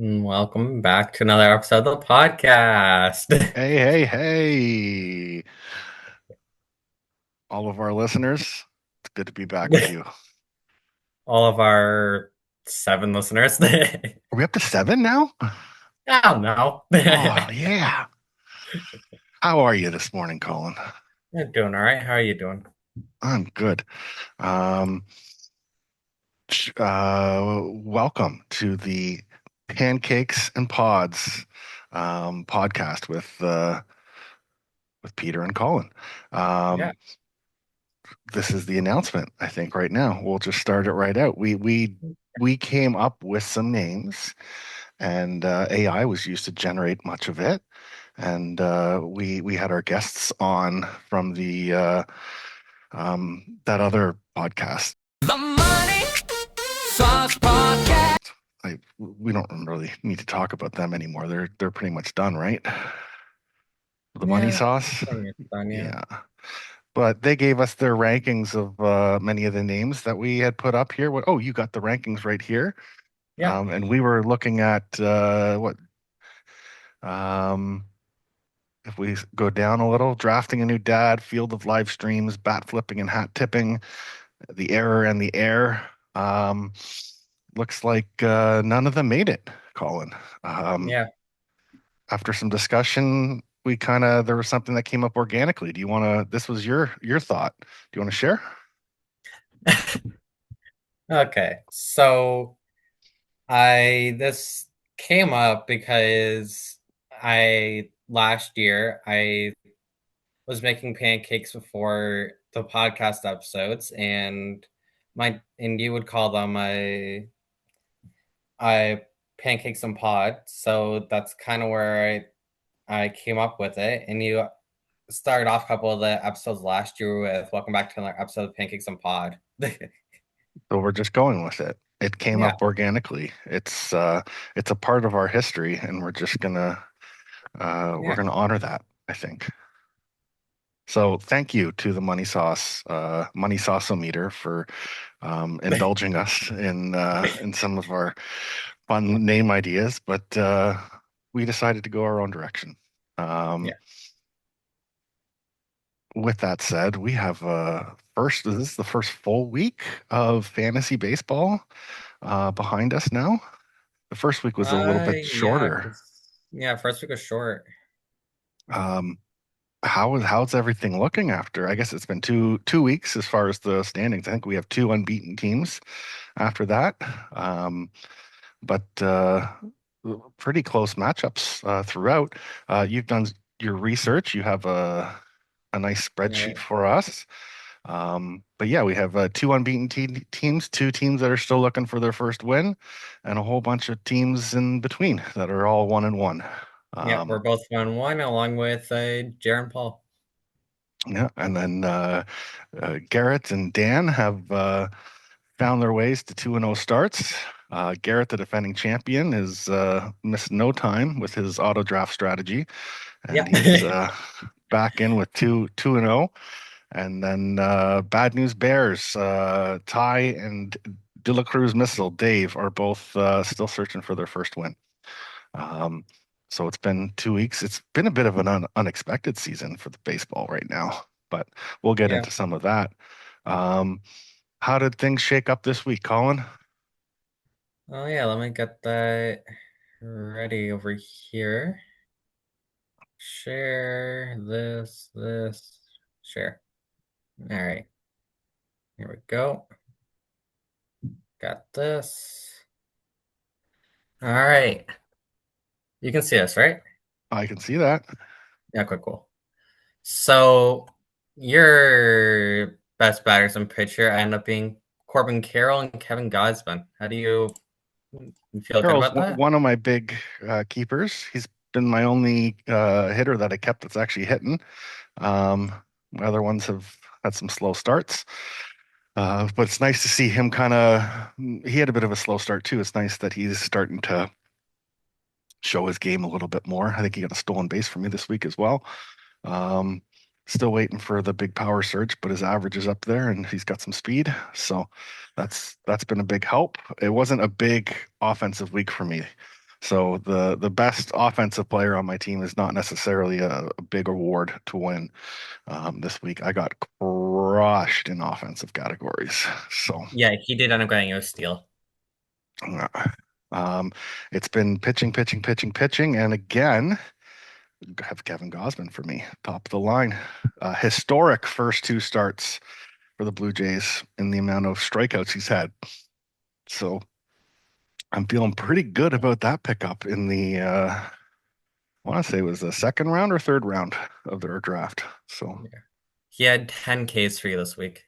Welcome back to another episode of the podcast. Hey, hey, hey, all of our listeners. It's good to be back with you. All of our seven listeners. Are we up to seven now? I don't know. Oh, yeah. How are you this morning, Colin? You're doing all right. How are you doing? I'm good. Um, Welcome to the Pancakes and Pods podcast with Peter and Colin. Yeah. Um, this is the announcement, I think, right now. We'll just start it right out. We came up with some names, and AI was used to generate much of it. And we had our guests on from the that other podcast. The Money Sauce Podcast. We don't really need to talk about them anymore. They're pretty much done, right? The money Yeah. sauce. It's done, yeah. Yeah. But they gave us their rankings of many of the names that we had put up here. Oh, you got the rankings right here. Yeah. And we were looking at what um, if we go down a little, drafting a new dad, field of live streams, bat flipping and hat tipping, the error and the air. Um, Looks like none of them made it, Colin. Um, Yeah. After some discussion, we kind of there was something that came up organically. Do you want to? This was your thought. Do you want to share? Okay. So this came up because I last year I was making pancakes before the podcast episodes, and you would call them a pancakes and pod. So that's kind of where I came up with it. And you started off a couple of the episodes last year with welcome back to another episode of Pancakes and Pod. So we're just going with it. It came Yeah, up organically. It's a part of our history, and we're yeah, gonna honor that, I think. So thank you to the Money Sauceometer for indulging us in some of our fun name ideas, but we decided to go our own direction. yeah. Um, with that said, we have first. This is the first full week of fantasy baseball behind us now. The first week was a little bit Yeah, shorter. first week was short. Um, how's everything looking after? I guess it's been two weeks as far as the standings. I think we have two unbeaten teams after that. Um, but pretty close matchups throughout. You've done your research. You have a nice spreadsheet Right. for us. But yeah, we have two unbeaten teams, two teams that are still looking for their first win, and a whole bunch of teams in between that are all 1-1. Yeah, we're Um, both 1-1 along with Jaron Paul. yeah, and then Garrett and Dan have found their ways to 2-0 starts. Garrett, the defending champion, is missed no time with his auto draft strategy, Yeah. and he's back in with 2-0. And then Bad News Bears, Ty and De La Cruz Missile, Dave, are both still searching for their first win. Um, so it's been 2 weeks. It's been a bit of an unexpected season for the baseball right now, but we'll get Yeah. into some of that. Um, how did things shake up this week, Colin? Oh yeah, let me get that ready over here. Share this, share. All right, here we go. Got this. All right. You can see us, right? I can see that. Yeah, cool. So your best batters in pitcher end up being Corbin Carroll and Kevin Gausman. How do you feel good Carroll's about that? one of my big keepers. He's been my only hitter that I kept that's actually hitting. Um, my other ones have had some slow starts. But it's nice to see him kind of. He had a bit of a slow start too. It's nice that he's starting to show his game a little bit more. I think he got a stolen base for me this week as well. Um, Still waiting for the big power surge, but his average is up there and he's got some speed. So that's been a big help. It wasn't a big offensive week for me. So the best offensive player on my team is not necessarily a big award to win. This week I got crushed in offensive categories. So Yeah, he did end up getting a steal. uh, it's been pitching, pitching, pitching, pitching, and again, have Kevin Gosman for me, top of the line. Historic first two starts for the Blue Jays in the amount of strikeouts he's had. So I'm feeling pretty good about that pickup in the I want to say it was the second round or third round of their draft. So Yeah. He had 10 Ks for you this week.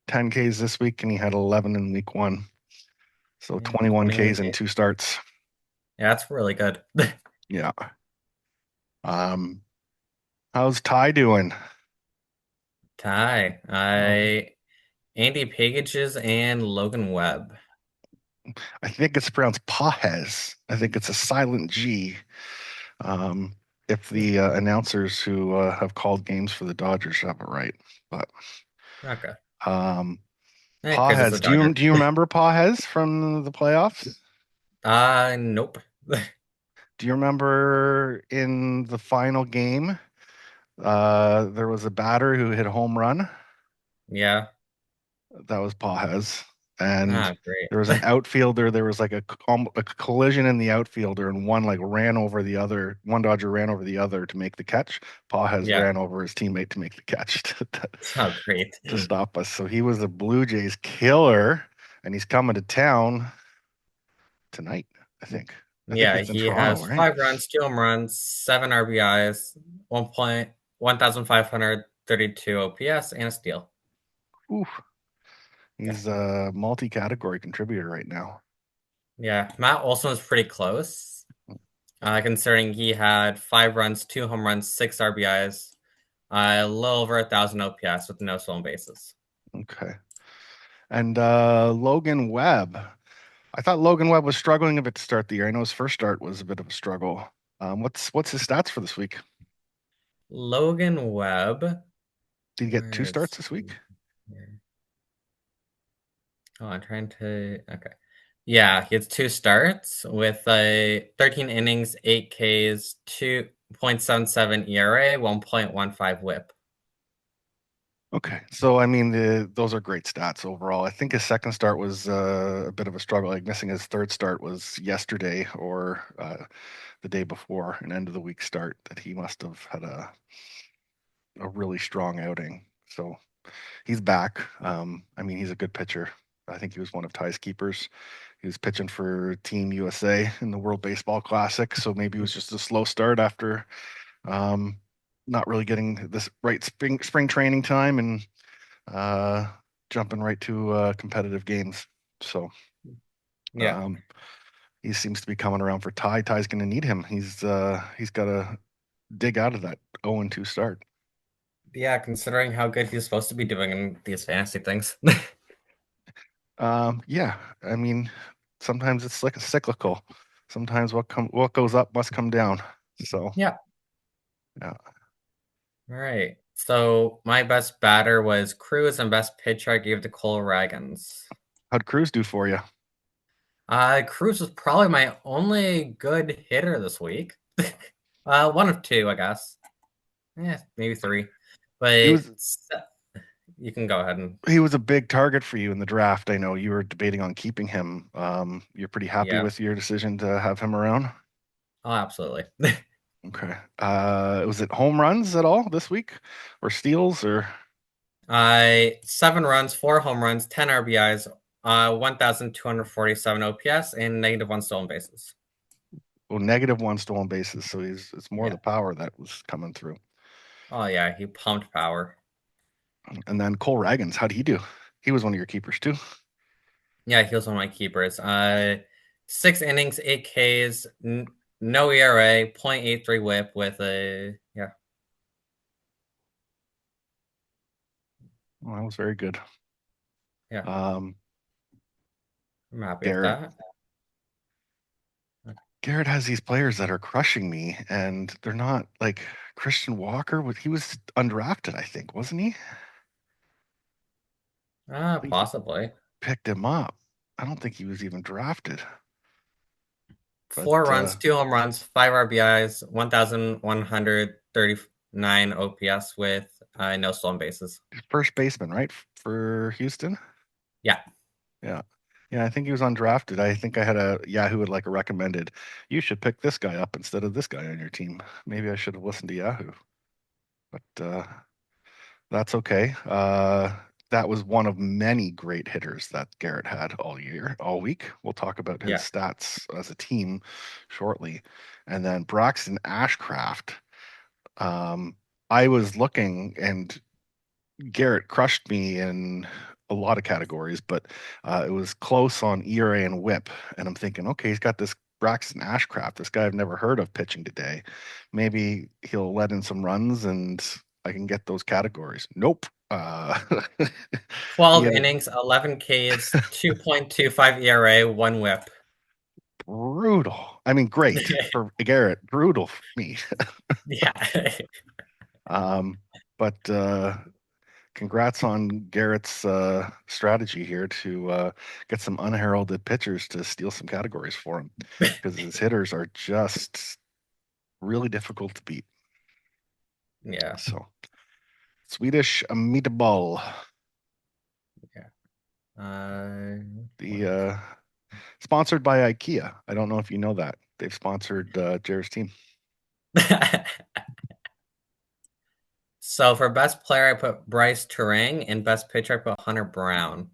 10 Ks this week, and he had 11 in week one. So Yeah, 21 21 Ks in Ks. two starts. Yeah, that's really good. Yeah. Um, how's Ty doing? Ty, Oh, Andy Pages and Logan Webb. I think it's pronounced Pajes. I think it's a silent G. Um, if the announcers who have called games for the Dodgers have it right. But Okay. um, Because it's a Pajes, Dodger. do you remember Pajes from the playoffs? Nope. Do you remember in the final game, there was a batter who hit a home run? Yeah. That was Pajes. And there was Great. an outfielder. There was like a collision in the outfielder, and one like ran over the other. One Dodger ran over the other to make the catch. Pajes Yeah. ran over his teammate to make the catch Oh, great. to stop us. So he was a Blue Jays killer, and he's coming to town tonight, I think. I think Yeah, it's in he Toronto, has right? 5 runs, 2 home runs, 7 RBIs, 1,532 OPS, and a steal. Oof. Yeah. He's a multi-category contributor right now. Yeah. Matt Olson was pretty close, considering he had 5 runs, 2 home runs, 6 RBIs, a little over 1,000 OPS with no stolen bases. Okay. And Logan Webb. I thought Logan Webb was struggling a bit to start the year. I know his first start was a bit of a struggle. What's his stats for this week? Logan Webb. Did he get two Let's starts this see week? here. Oh, I'm trying to. Okay. Yeah, he has 2 starts with a 13 innings, 8 Ks, 2.77 ERA, 1.15 WHIP. Okay, so I mean those are great stats overall. I think his second start was a bit of a struggle. Like missing his third start was yesterday or the day before, an end of the week start that he must have had a really strong outing. So he's back. I mean, he's a good pitcher. I think he was one of Ty's keepers. He was pitching for Team USA in the World Baseball Classic, so maybe it was just a slow start after um, not really getting this right spring training time and uh, jumping right to competitive games. So Yeah. um, he seems to be coming around for Ty. Ty's going to need him. He's got to dig out of that 0-2 start. Yeah, considering how good he's supposed to be doing in these fantasy things. Yeah, I mean, sometimes it's like a cyclical. Sometimes what goes up must come down. So Yeah. yeah, All right. So my best batter was Cruz, and best pitcher I gave to Cole Ragans. how'd Cruz do for you? Cruz was probably my only good hitter this week. One of two, I guess. Yeah, maybe three. He But was you can go ahead and he was a big target for you in the draft. I know you were debating on keeping him. You're pretty happy yeah. with your decision to have him around? Oh, absolutely. Okay. Was it home runs at all this week or steals or 7 runs, 4 home runs, 10 RBIs, 1,247 OPS, and -1 stolen bases. well, negative one stolen bases? So it's more Yeah. the power that was coming through. Oh yeah, he pumped power. And then Cole Ragans, how'd he do? He was one of your keepers too. Yeah, he was one of my keepers. 6 innings, 8 Ks, no ERA, 0.83 WHIP with a yeah, Well, that was very good. yeah. Um, I'm happy with Garrett. that. Garrett has these players that are crushing me, and they're not like Christian Walker. He was undrafted, I think, wasn't he? I think you Possibly. picked him up. I don't think he was even drafted. But 4 runs, 2 home runs, 5 RBIs, 1,139 OPS with no stolen bases. first baseman, right, for Houston? Yeah. Yeah. Yeah, I think he was undrafted. I think I had a Yahoo had like recommended you should pick this guy up instead of this guy on your team. Maybe I should have listened to Yahoo, but that's okay. That was one of many great hitters that Garrett had all year, all week. We'll talk about his Yeah. stats as a team shortly. And then Braxton Ashcraft. Um, I was looking and Garrett crushed me in a lot of categories, but it was close on ERA and WHIP. And I'm thinking, okay, he's got this Braxton Ashcraft, this guy I've never heard of pitching today. Maybe he'll let in some runs and I can get those categories. Nope. He 12 had a innings, 11 Ks, 2.25 ERA, one whip. brutal. I mean, great for Garrett, brutal for me. Yeah. Um, but congrats on Garrett's strategy here to get some unheralded pitchers to steal some categories for him because his hitters are just really difficult to beat. Yeah. So, Swedish meatball, Yeah. Uh, the what else? sponsored by IKEA. I don't know if you know that. They've sponsored Jared's team. So for best player, I put Bryce Turang, and best pitcher, I put Hunter Brown.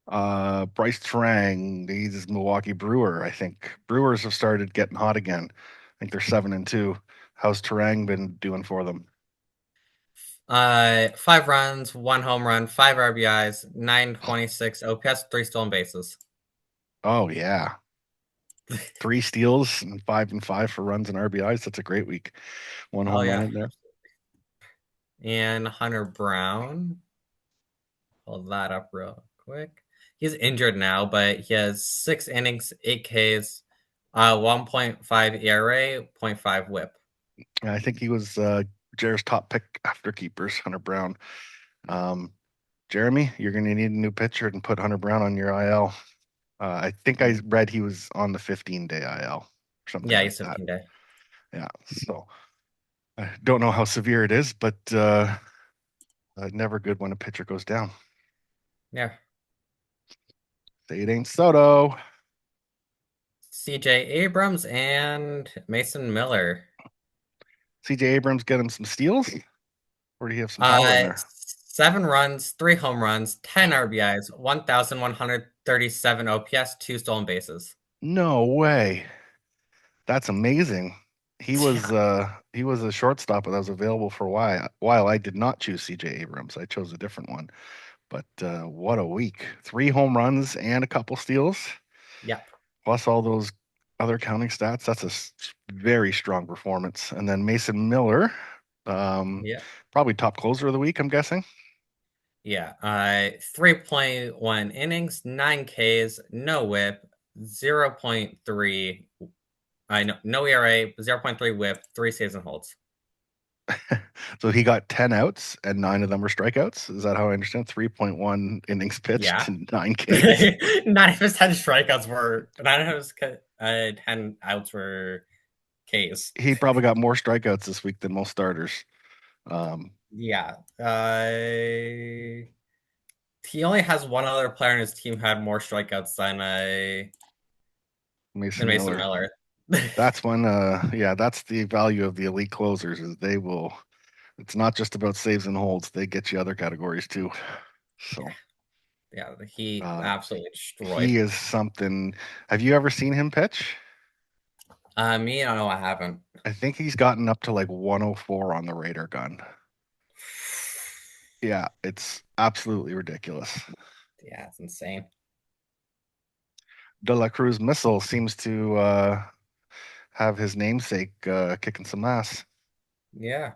Bryce Trang, he's Milwaukee Brewer, I think. Brewers have started getting hot again. I think they're 7-2. How's Terang been doing for them? 5 runs, 1 home run, 5 RBIs, 926 OPS, 3 stolen bases. Oh yeah, 3 steals and 5 for runs and RBIs. That's a great week. One Oh home run yeah, in there. and Hunter Brown. Pull that up real quick. He's injured now, but he has 6 innings, 8 Ks, 1.5 ERA, zero point 0.5 WHIP. And I think he was Jared's top pick after keepers, Hunter Brown. Um, Jeremy, you're going to need a new pitcher and put Hunter Brown on your IL. I think I read he was on the 15-day IL or something Yeah, like he's that. 15 day. Yeah, so I don't know how severe it is, but never good when a pitcher goes down. Yeah. Say it ain't Soto. CJ Abrams and Mason Miller. CJ Abrams get him some steals, or do you have some power in there? 7 runs, 3 home runs, 10 RBIs, 1,137 OPS, 2 stolen bases. No way. That's amazing. Yeah. He was a shortstop that was available for a while. While I did not choose CJ Abrams, I chose a different one. But what a week. 3 home runs and a couple steals, Yep. plus all those other counting stats. That's a very strong performance. And then Mason Miller, um, Yeah. probably top closer of the week, I'm guessing. Yeah. 3.1 innings, 9 Ks, no whip, 0.3. I know no ERA, 0.3 whip, 3 saves and holds. So he got 10 outs and 9 of them were strikeouts. Is that how I understand? 3.1 innings pitched Yeah. and 9 Ks. Nine of his 10 strikeouts were, nine of his 10 outs were Ks. He probably got more strikeouts this week than most starters. Um, Yeah. He only has one other player in his team who had more strikeouts than Mason Mason Miller. Miller. That's when, yeah, that's the value of the elite closers is they will. It's not just about saves and holds; they get you other categories too. So, Yeah, he uh, absolutely destroyed. he is something. Have you ever seen him pitch? Me, I know I haven't. I think he's gotten up to like 104 on the radar gun. Yeah, it's absolutely ridiculous. Yeah, it's insane. De La Cruz missile seems to have his namesake kicking some ass. Yeah,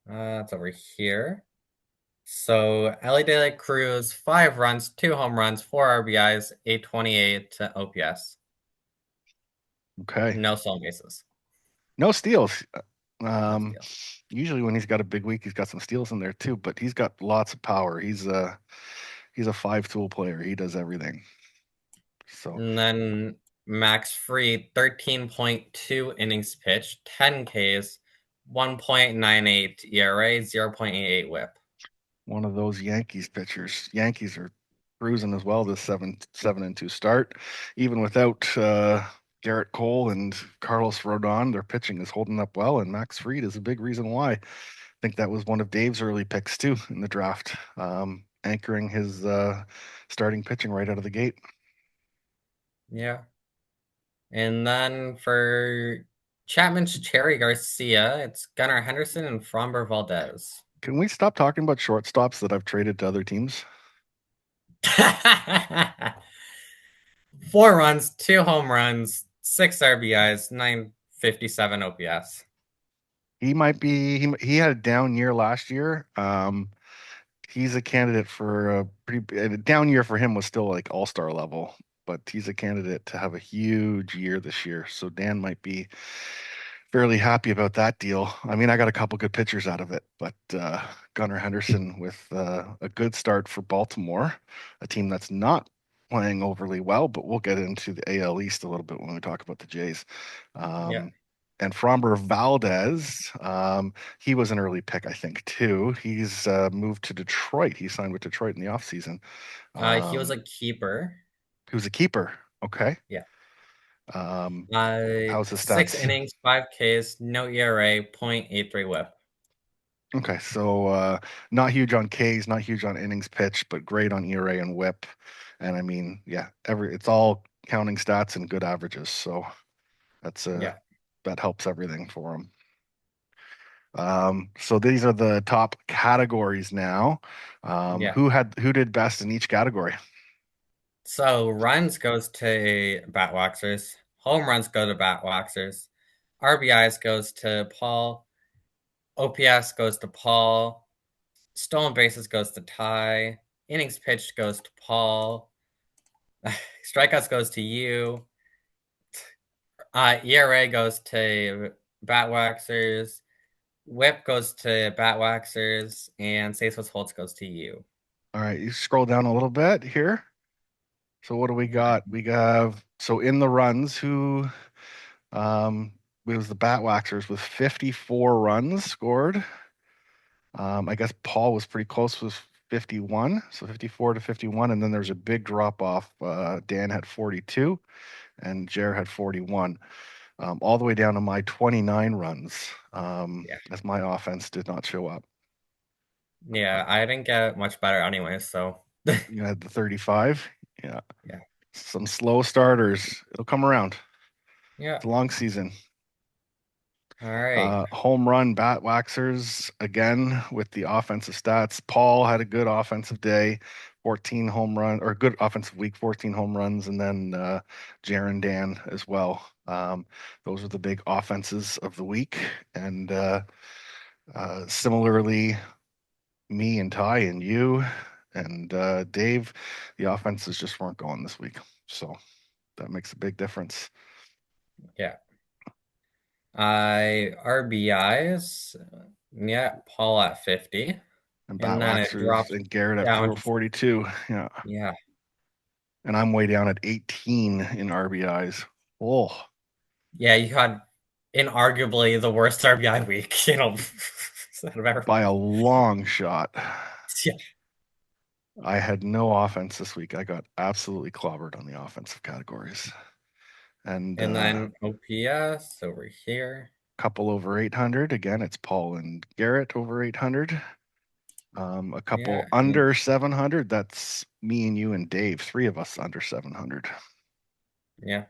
it's over here. So Ellie De La Cruz, 5 runs, 2 home runs, 4 RBIs, 828 OPS, Okay. no stolen bases, No steals. no Um, steals. usually when he's got a big week, he's got some steals in there too, but he's got lots of power. He's a 5-tool player. He does everything. So And then Max Fried, 13.2 innings pitched, 10 Ks, 1.98 ERA, 0.88 whip. One of those Yankees pitchers. Yankees are cruising as well this 7-2 start. Even without Garrett Cole and Carlos Rodon, their pitching is holding up well, and Max Fried is a big reason why. I think that was one of Dave's early picks too in the draft, anchoring his starting pitching right out of the gate. Yeah. And then for Chapman's Cherry Garcia, it's Gunnar Henderson and Framber Valdez. Can we stop talking about shortstops that I've traded to other teams? 4 runs, 2 home runs, 6 RBIs, 957 OPS. He might be. He had a down year last year. He's a candidate for a down year for him was still like all-star level, but he's a candidate to have a huge year this year. So Dan might be fairly happy about that deal. I mean, I got a couple good pitchers out of it, but Gunnar Henderson with a good start for Baltimore, a team that's not playing overly well, but we'll get into the AL East a little bit when we talk about the Jays. Yeah. And Framber Valdez, he was an early pick, I think, too. He's moved to Detroit. He signed with Detroit in the offseason. He was Um, a keeper. he was a keeper. Okay. Yeah. Um, how's his stats? Six innings, 5 Ks, no ERA, 0.83 whip. Okay, so not huge on Ks, not huge on innings pitched, but great on ERA and WHIP. And I mean, yeah, it's all counting stats and good averages. So that's Yeah. that helps everything for him. So these are the top categories now. Yeah. Who did best in each category? So runs goes to bat waxers. Home runs go to bat waxers. RBIs goes to Paul. OPS goes to Paul. Stolen bases goes to Ty. Innings pitched goes to Paul. Strikeouts goes to you. ERA goes to bat waxers. Whip goes to bat waxers, and saves plus holds goes to you. All right, you scroll down a little bit here. So what do we got? We have so in the runs, who um it was the bat waxers with 54 runs scored. I guess Paul was pretty close with 51, so 54 to 51, and then there's a big drop off. Dan had 42, and Jer had 41, all the way down to my 29 runs, Yeah. as my offense did not show up. Yeah, I didn't get much better anyway, so You had the 35, yeah. yeah. Some slow starters. It'll come around. Yeah. It's a long season. All right. Home run bat waxers again with the offensive stats. Paul had a good offensive day, 14 home run or good offensive week, 14 home runs, and then Jaron Dan as well. Those are the big offenses of the week. And similarly, me and Ty and you and Dave, the offenses just weren't going this week. So that makes a big difference. Yeah. RBIs. Yeah, Paul at 50. And And then it Batwaxers drops and Garrett at down. 442. Yeah. Yeah. And I'm way down at 18 in RBIs. Oh, Yeah, you had inarguably the worst RBI week, out of by a everybody. long shot. Yeah. I had no offense this week. I got absolutely clobbered on the offensive categories. And And a then OPS over here. couple over 800. Again, it's Paul and Garrett over 800. A Yeah. couple under 700. That's me and you and Dave. Three of us under 700. Yeah.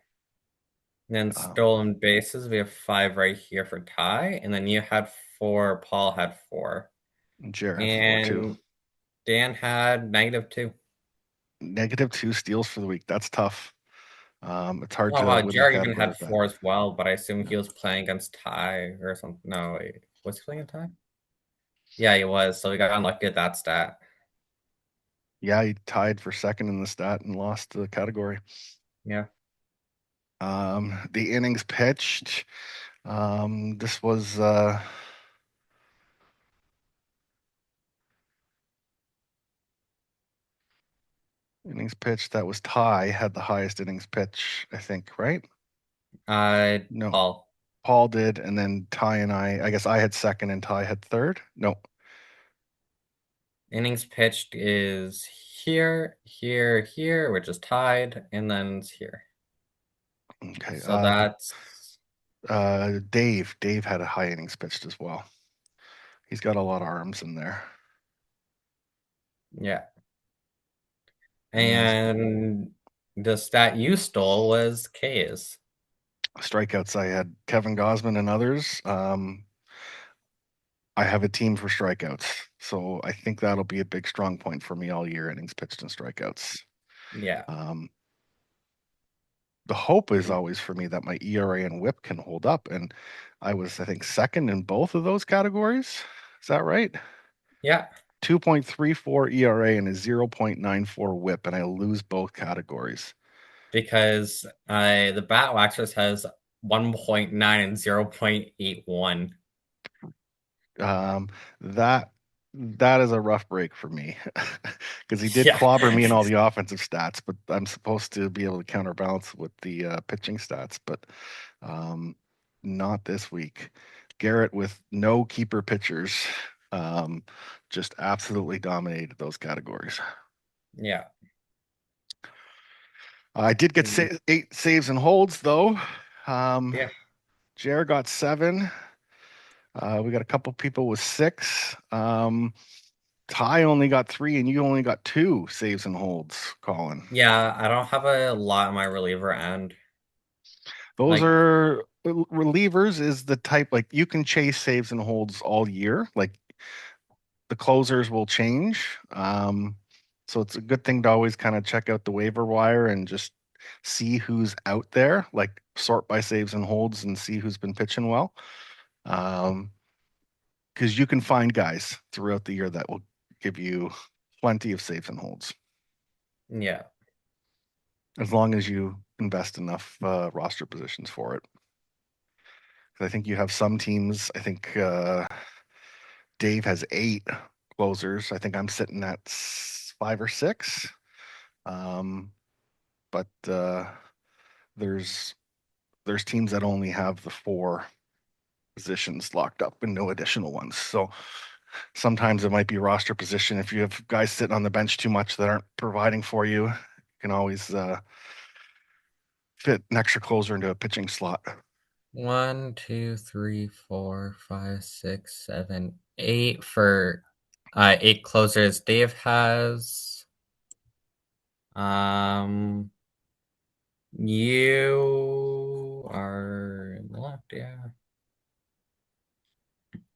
And then Um, stolen bases, we have 5 right here for Ty. And then you had 4, Paul had 4. and Jared had four too. And Dan had -2. -2 steals for the week. That's tough. It's hard Oh to wow, win the Jared even category had with that. 4 as well, but I assume he was playing against Ty or something. No, wait. Was he playing against Ty? Yeah, he was. So we got unlucky at that stat. Yeah, he tied for second in the stat and lost the category. Yeah. The innings pitched. This was Innings pitched. That was Ty had the highest innings pitch, I think, right? No, Paul. Paul did, and then Ty and I guess I had second and Ty had third. No. Innings pitched is here, here, here, which is tied, and then it's here. Okay. So that's Dave had a high innings pitched as well. He's got a lot of arms in there. yeah. And And the stat you stole was K's. strikeouts, I had Kevin Gosman and others. I have a team for strikeouts, so I think that'll be a big strong point for me all year: innings pitched and strikeouts. Yeah. Um, the hope is always for me that my ERA and WHIP can hold up, and I was, I think, second in both of those categories. Is that right? Yeah. 2.34 ERA and a 0.94 WHIP, and I lose both categories. Because the Bat Waxers has 1.9 and 0.81. Um, that that is a rough break for me because he did Yeah. clobber me in all the offensive stats, but I'm supposed to be able to counterbalance with the pitching stats, but um, not this week. Garrett with no keeper pitchers, um, just absolutely dominated those categories. Yeah. I did get eight saves and holds though. Yeah. Jer got seven. We got a couple people with six. Ty only got three, and you only got two saves and holds, Colin. Yeah, I don't have a lot on my reliever end. Those Like, are relievers is the type like you can chase saves and holds all year. Like the closers will change. So it's a good thing to always kind of check out the waiver wire and just see who's out there, like sort by saves and holds and see who's been pitching well. Um, because you can find guys throughout the year that will give you plenty of saves and holds yeah. as long as you invest enough roster positions for it. I think you have some teams. I think Dave has eight closers. I think I'm sitting at five or six. Um, but there's there's teams that only have the four positions locked up and no additional ones. So sometimes it might be roster position. If you have guys sitting on the bench too much that aren't providing for you, you can always fit an extra closer into a pitching slot. 1, 2, 3, 4, 5, 6, 7, 8 for eight closers. Dave has you are in the left, yeah.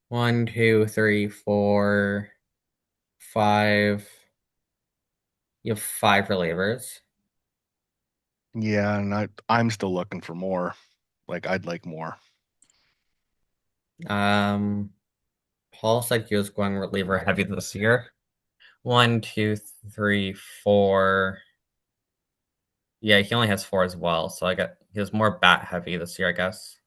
1, 2, 3, 4, 5. You have five relievers. Yeah, and I'm still looking for more. Like I'd like more. Um, Paul said he was going reliever heavy this year. 1, 2, 3, 4. Yeah, he only has four as well, so I got he was more bat heavy this year, I guess.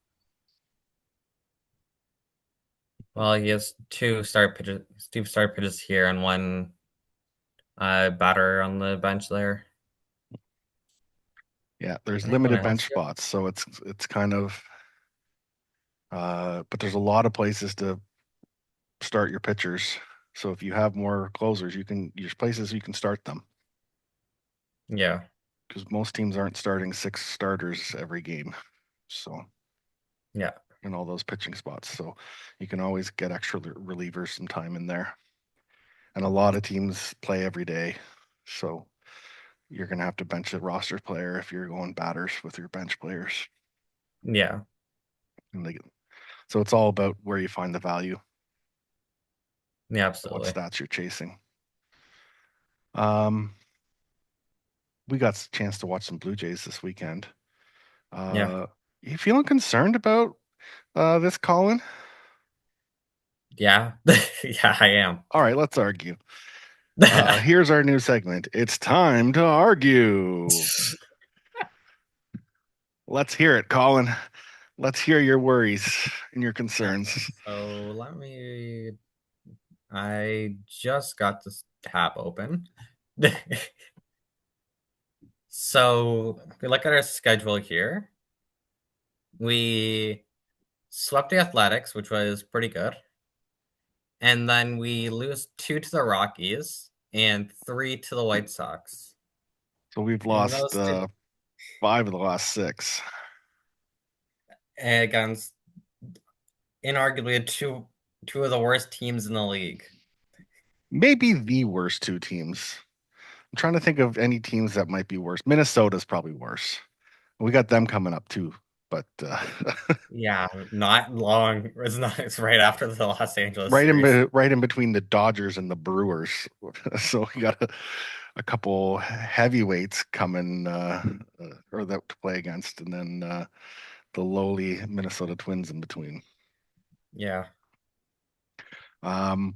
Well, he has two start pitches here, and one batter on the bench there. Yeah, there's And he only limited has bench two. spots, so it's kind of but there's a lot of places to start your pitchers. So if you have more closers, there's places you can start them Yeah, because most teams aren't starting six starters every game. So yeah, in all those pitching spots, so you can always get extra relievers some time in there. And a lot of teams play every day, so you're gonna have to bench a roster player if you're going batters with your bench players. yeah, And so it's all about where you find the value, yeah, what absolutely. stats you're chasing. Um, we got a chance to watch some Blue Jays this weekend. Yeah, Uh, you feeling concerned about this, Colin? yeah, yeah, I am. All right, let's argue. Here's our new segment. It's time to argue. Let's hear it, Colin. Let's hear your worries and your Okay, concerns. so I just got this tab open. So if we look at our schedule here. We swept the Athletics, which was pretty good. And then we lose two to the Rockies and three to the White Sox. So we've And lost those two five of the last six. against inarguably two of the worst teams in the league. Maybe the worst two teams. I'm trying to think of any teams that might be worse. Minnesota's probably worse. We got them coming up too, but Yeah, not long. It's right after the Los Angeles series. right in between the Dodgers and the Brewers. So we got a couple heavyweights coming or that to play against, and then the lowly Minnesota Twins in between. Yeah. Um,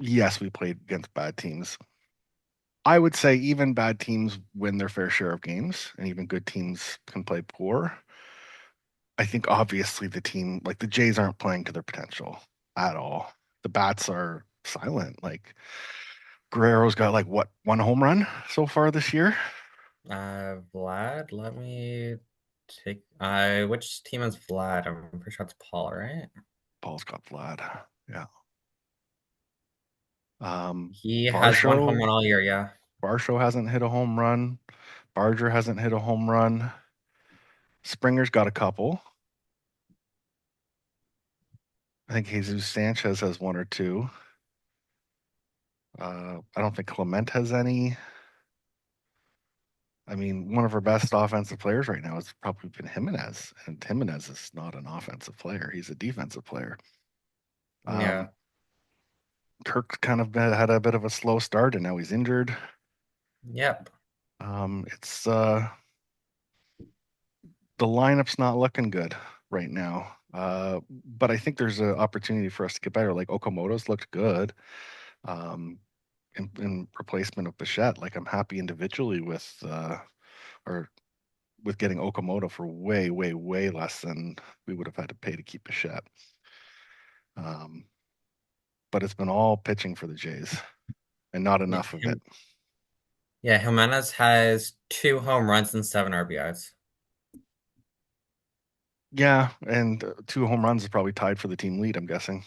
yes, we played against bad teams. I would say even bad teams win their fair share of games, and even good teams can play poor. I think obviously the team, like the Jays, aren't playing to their potential at all. The bats are silent. Like Guerrero's got like what, one home run so far this year? Vlad, let me take which team is Vlad? I'm pretty sure it's Paul, right? Paul's got Vlad. Yeah. Um, He has one home Varsho, run all year, yeah. Varsho hasn't hit a home run. Barger hasn't hit a home run. Springer's got a couple. I think Jesus Sanchez has one or two. I don't think Clement has any. I mean, one of our best offensive players right now has probably been Jimenez, and Jimenez is not an offensive player; he's a defensive player. Um, Yeah. Kirk kind of had a bit of a slow start, and now he's injured. Yep. It's the lineup's not looking good right now. But I think there's an opportunity for us to get better. Like Okamoto's looked good in replacement of Bichette. Like I'm happy individually with or with getting Okamoto for way, way, way less than we would have had to pay to keep Bichette. Um, but it's been all pitching for the Jays and not Yeah, enough of it. yeah, Jimenez has two home runs and seven RBIs. Yeah, and two home runs is probably tied for the team lead, I'm guessing,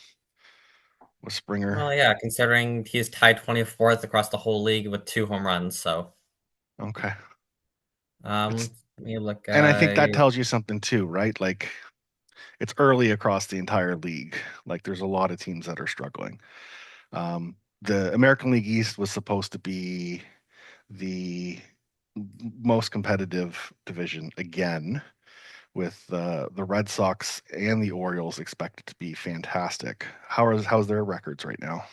with Springer. Well, yeah, considering he's tied 24th across the whole league with two home runs. So, Okay. It's let me look and I think at that tells you something too, right? Like it's early across the entire league. Like there's a lot of teams that are struggling. The American League East was supposed to be the most competitive division again, with the Red Sox and the Orioles expected to be fantastic. How's their records right now?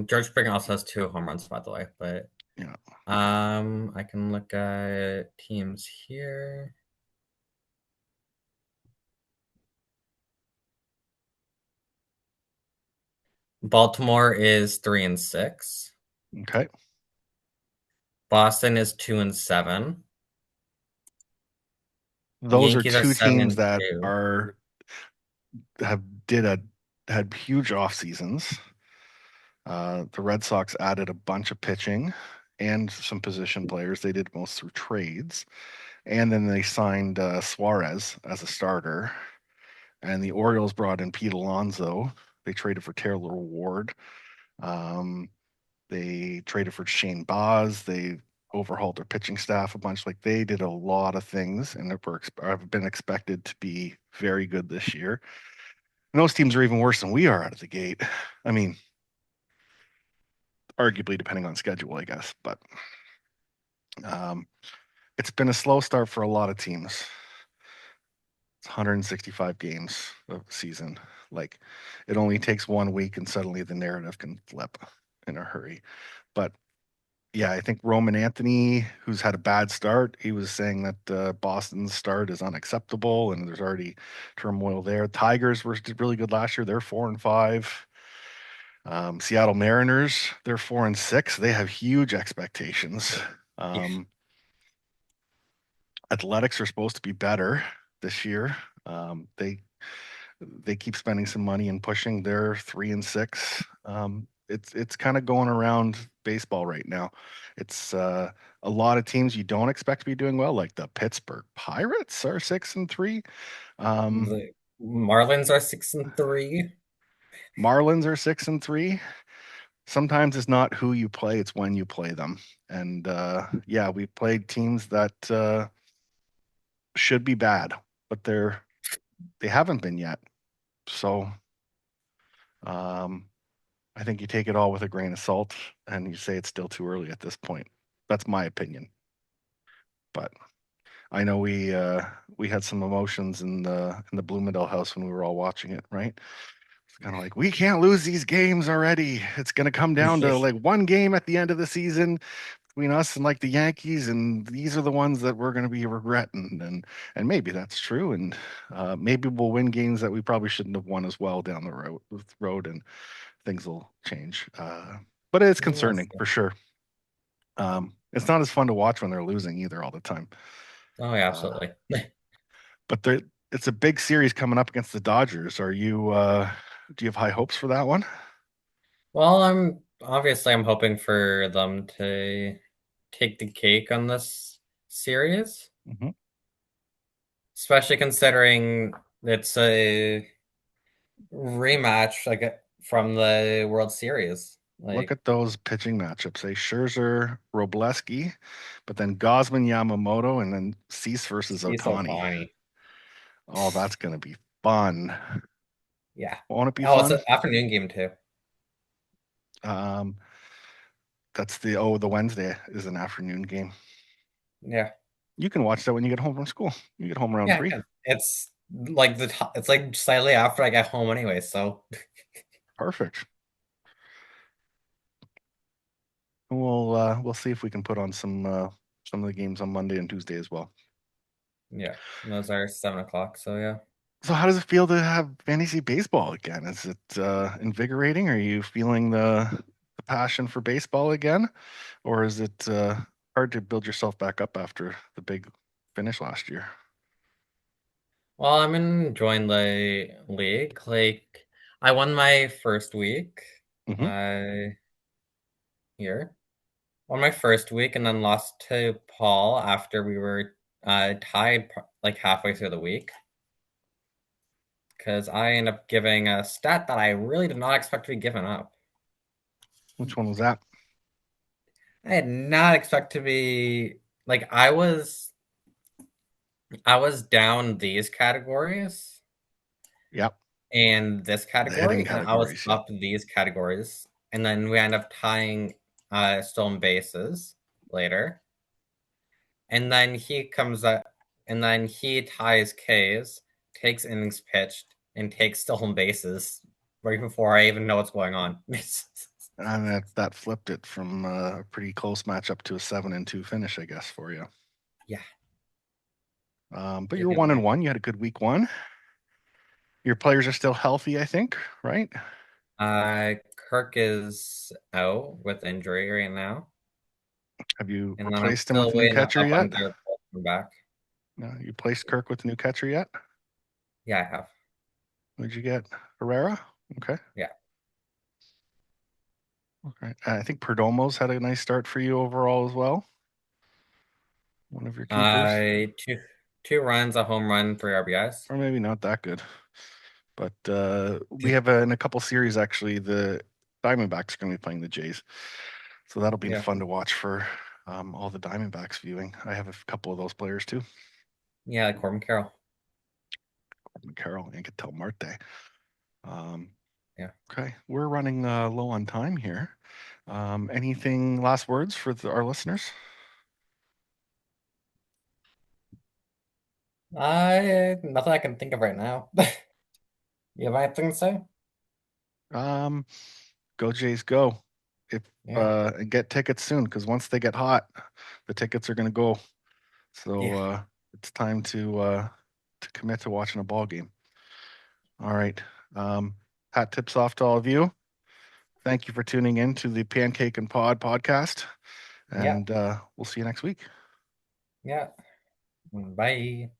George Springer also has two home runs, by the way. But Yeah. I can look at teams here. Baltimore is 3-6. Okay. Boston is 2-7. Those are Yankees are two seven teams and that two. are have did a had huge off seasons. The Red Sox added a bunch of pitching and some position players. They did most through trades, and then they signed Suarez as a starter. And the Orioles brought in Pete Alonso. They traded for Taylor Ward. Um, they traded for Shane Baz. They overhauled their pitching staff a bunch. Like they did a lot of things, and have been expected to be very good this year. And those teams are even worse than we are out of the gate. I mean, arguably depending on schedule, I guess. But um, it's been a slow start for a lot of teams. It's 165 games of the season. Like it only takes 1 week, and suddenly the narrative can flip in a hurry. But yeah, I think Roman Anthony, who's had a bad start, he was saying that Boston's start is unacceptable, and there's already turmoil there. Tigers were really good last year; they're 4-5. Seattle Mariners, they're 4-6. They have huge expectations. Yeah. Um, Athletics are supposed to be better this year. They keep spending some money and pushing. They're 3-6. it's kind of going around baseball right now. It's a lot of teams you don't expect to be doing well, like the Pittsburgh Pirates are 6-3. Um, The Marlins are 6-3. Marlins are 6-3. Sometimes it's not who you play, it's when you play them. And yeah, we played teams that should be bad, but they haven't been yet. So um, I think you take it all with a grain of salt and you say it's still too early at this point. That's my opinion. But I know we had some emotions in the Bloomingdale house when we were all watching it, right? It's kind of like we can't lose these games already. It's going to come down to like one game at the end of the season between us and like the Yankees, and these are the ones that we're going to be regretting. And maybe that's true, and maybe we'll win games that we probably shouldn't have won as well down the road, and things will change. But it's Yes. concerning for sure. It's not as fun to watch when they're losing either all the time. Oh, yeah, Uh, absolutely. but it's a big series coming up against the Dodgers. Are you do you have high hopes for that one? Well, I'm hoping for them to take the cake on this series, Hmm. especially considering it's a rematch from the World Series. Look Like at those pitching matchups. Scherzer, Robleski, but then Gosman, Yamamoto, and then Cease versus he's so Otani. funny. Oh, that's gonna be fun. Yeah. Won't it be Oh, it's fun? an afternoon game too. Um, that's the Wednesday is an afternoon game. Yeah. You can watch that when you get home from school. You get home around Yeah, 3. yeah. It's like slightly after I get home anyway, so Perfect. We'll see if we can put on some of the games on Monday and Tuesday as well. yeah. And those are 7 o'clock, so yeah. So how does it feel to have fantasy baseball again? Is it invigorating? Are you feeling the passion for baseball again? Or is it hard to build yourself back up after the big finish last year? Well, I'm enjoying the league. Like I won my first week Hmm. uh here. Won my first week and then lost to Paul after we were tied like halfway through the week because I ended up giving a stat that I really did not expect to be given up. Which one was that? I did not expect to be like I was down these categories Yep, and this the hitting category, and I was categories. Yep. up these categories, and then we end up tying stolen bases later, and then he comes up, and then he ties Ks, takes innings pitched, and takes stolen bases right before I even know what's going on. And that flipped it from a pretty close matchup to a 7-2 finish, I guess, for you. Yeah, But you you're can one and say. one. You had a good week one. Your players are still healthy, I think, right? Kirk is out with injury right now, Have you and then I'm replaced him with still a new waiting catcher up on yet? Garrett Cole to come back. You placed Kirk with a new catcher yet? Yeah, I have. Who'd you get? Herrera? Okay. Yeah. Okay. I think Perdomo's had a nice start for you overall as well. One of your keepers. Two runs, a home run, three RBIs. Or maybe not that good. But we have in a couple series actually. The Diamondbacks are going to be playing the Jays, so that'll be Yeah, fun to watch for all the Diamondbacks viewing. I have a couple of those players too, yeah, like Corbin Carroll. Corbin Carroll and Ketel Marte. Um, Yeah. okay, we're running low on time here. Anything last words for our listeners? I Nothing I can think of right now. You have anything to say? Um, Go Jays, go! If Yeah, and get tickets soon because once they get hot, the tickets are going to go. So yeah, it's time to commit to watching a ball game. All right. Um, Hat tips off to all of you. Thank you for tuning in to the Pancake and Pod podcast, yeah, and we'll see you next week. yeah. Bye.